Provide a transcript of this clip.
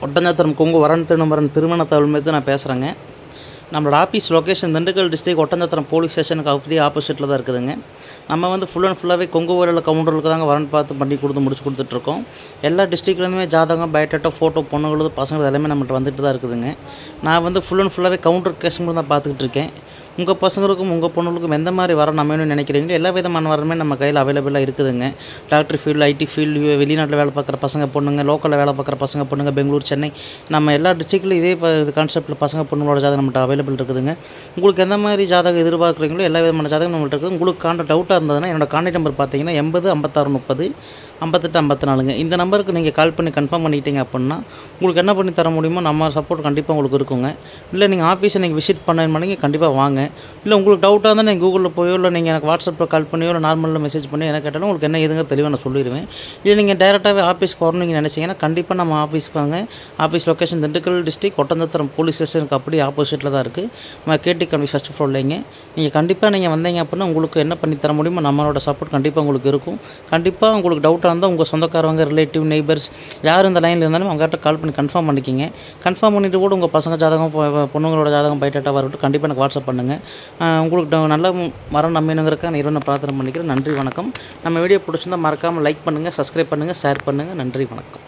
ஒட்டஞ்சத்திரம் கொங்கு வரன் திருமணம் திருமண தகவல் நான் பேசுகிறேங்க. நம்மளோட office location Dindigul district Oddanchatram police ஸ்டேஷனுக்கு அப்படியே ஆப்போசிட்டில் தான் இருக்குதுங்க. நம்ம வந்து ஃபுல் அண்ட் ஃபுல்லாகவே கொங்கு வரல கவுண்டர்களுக்கு தாங்க வரன் பார்த்து பண்ணி முடிச்சு கொடுத்துட்ருக்கோம். எல்லா டிஸ்ட்ரிக்ட்லேருந்துமே ஜாதகம், பயோடேட்டா, ஃபோட்டோ, பொண்ணுங்களது பசங்கள் எல்லாமே நம்மகிட்ட வந்துட்டு தான் இருக்குதுங்க. நான் வந்து ஃபுல் அண்ட் ஃபுல்லாகவே கவுண்டர் கேஷன் தான் பார்த்துக்கிட்டு இருக்கேன். உங்கள் பசங்களுக்கும் உங்கள் பொண்ணுகளுக்கும் எந்த மாதிரி வர நம்மன்னு நினைக்கிறீங்களோ எல்லா விதமான வரமே நம்ம கையில் அவைலபிளாக இருக்குதுங்க. டாக்டர் ஃபீல்டு, ஐடி ஃபீல்டு, வெளிநாட்டில் வேலை பார்க்குற பசங்க பொண்ணுங்க, லோக்கலில் வேலை பார்க்குற பசங்க பொண்ணுங்க, பெங்களூர், சென்னை, நம்ம எல்லா டிஸ்ட்ரிக்ட்லையும் இதே கான்செப்ட்டில் பசங்க பொண்ணுங்களோட ஜாதகம் நம்மகிட்ட அவைலபிள் இருக்குதுங்க. உங்களுக்கு எந்த மாதிரி ஜாதகம் எதிர்பார்க்குறீங்களோ எல்லா விதமான ஜாதகம் நம்மள்ட்ட இருக்குது. உங்களுக்கு டவுட்டாக இருந்ததுன்னா என்னோட கான்டாக்ட் நம்பர் பார்த்தீங்கன்னா 80 56 30 58 54ங்க. இந்த நம்பருக்கு நீங்கள் கால் பண்ணி கன்ஃபார்ம் பண்ணிட்டீங்க அப்படின்னா உங்களுக்கு என்ன பண்ணி தர முடியுமோ நம்ம சப்போர்ட் கண்டிப்பாக உங்களுக்கு இருக்குங்க. இல்லை நீங்கள் ஆஃபீஸை நீங்கள் விசிட் பண்ணீங்க கண்டிப்பாக வாங்க. இல்லை உங்களுக்கு டவுட்டாக இருந்தால் நீங்கள் கூகுளில் போயோ இல்லை நீங்கள் எனக்கு வாட்ஸ்அப்பில் கால் பண்ணியோ இல்லை நார்மலில் மெசேஜ் பண்ணி என்ன கேட்டாலும் உங்களுக்கு என்ன எதுங்க தெளிவாக நான் சொல்லிடுவேன். இல்லை நீங்கள் டேரெக்டாகவே ஆஃபீஸ்க்கு வரணும் நீங்கள் நினச்சிங்கன்னா கண்டிப்பாக நம்ம ஆஃபீஸ்க்கு வாங்க. Office location Dindigul district Oddanchatram police ஸ்டேஷனுக்கு அப்படியே ஆப்போசிட்டில் தான் இருக்குது. நம்ம கேடி கல்வி ஃபஸ்ட் ஃப்ளோர்லேங்க. நீங்கள் கண்டிப்பாக நீங்கள் வந்தீங்க அப்படின்னா உங்களுக்கு என்ன பண்ணி தர முடியுமோ நம்மளோட சப்போர்ட் கண்டிப்பாக உங்களுக்கு இருக்கும். கண்டிப்பாக உங்களுக்கு டவுட்டாக இருந்தால் உங்கள் சொந்தக்காரவங்க, ரிலேட்டிவ், நெய்பர்ஸ் யார் இந்த லைனில் இருந்தாலும் அவங்ககிட்ட கால் பண்ணி கன்ஃபார்ம் பண்ணிக்கிங்க. கன்ஃபார்ம் பண்ணிவிட்டு கூட உங்கள் பசங்க ஜாதகம், பொண்ணுங்களோட ஜாதகம், பயோடேட்டா வரட்டும் கண்டிப்பாக எனக்கு வாட்ஸ்அப் பண்ணுங்கள். உங்களுக்கு நல்ல மரம் நம்பினுங்கிறக்காக நான் இறைவனை பிரார்த்தனை பண்ணிக்கிறேன். நன்றி, வணக்கம். நம்ம வீடியோ பிடிச்சிருந்தால் மறக்காமல் லைக் பண்ணுங்கள், சப்ஸ்கிரைப் பண்ணுங்கள், ஷேர் பண்ணுங்கள். நன்றி, வணக்கம்.